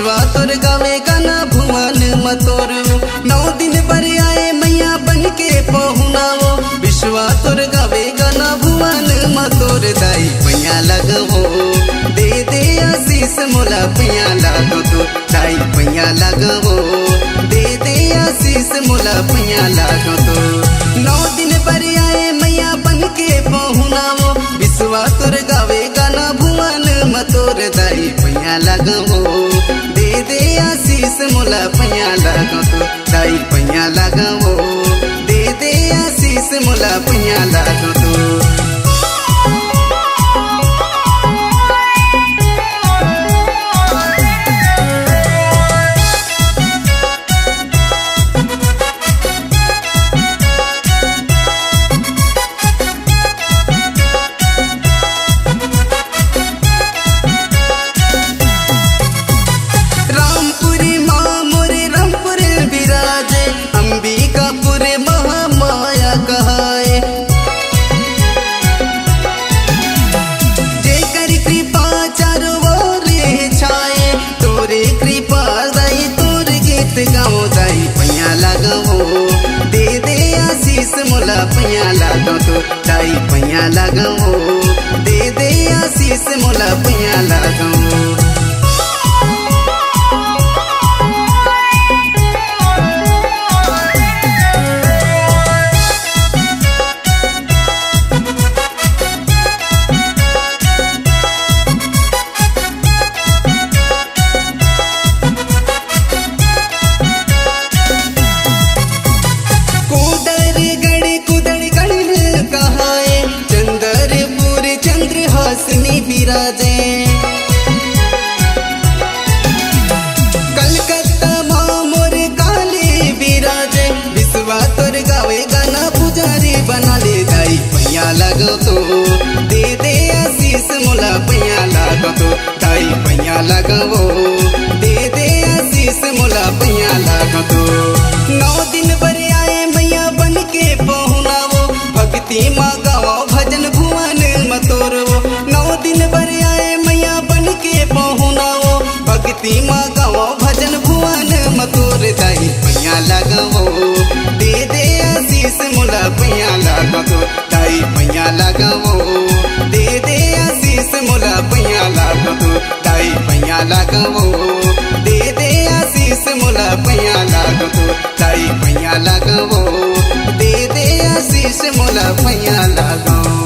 विश्वा तोर गावे गाना भुवन मतोर। 9 दिन पर आए मैया बन के पहुनावो, विश्वा तोर गावे गाना भुवन मतोर। दाई पैया लगवो दे दे आशीष मोला पैया लागो तो, दाई पैया लगवो दे दे आशीष मोला पैया लागो तो। 9 दिन पर आए मैया बन के पहुनावो, विश्वा तोर गावे गाना भुवन मतोर। दाई पैया लगवो दे दे आशीष मोला पैया लागो तो, दाई पैया लगवो दे दे आशीष मोला पैया लागो तो। दाई पैया लगवो दे दे आशीष मोला पैया लागो तो, दाई पैया लगवो दे दे आशीष मोला पैया लागो। बिराजे कलकत्ता मोर काली बिराजे, विश्वा तोर गावे गाना पुजारी बना ले। दाई पैया लगो तो दे दे आशीष मोला पैया लागो तो, दाई पैया लगवो दे दे आशीष मोला पैया लागो तो। 9 दिन पर आए मैया बन के पहुनावो, भक्ति माँ गाओ भजन भुवन मतोरवो। 9 दिन पर आए मैया बन के पहुनावो, भक्ति माँ गाओ भजन भुवन मतोर। दाई पैया लगवो दे दे आशीष मोला पैया लागो तो, दाई पैया लगवो दे दे आशीष मोला पैया लागो तो, दाई पैया लगवो दे दे आशीष मोला पैया लागो तो, दाई पैया लगवो दे दे आशीष मोला पैया लागो।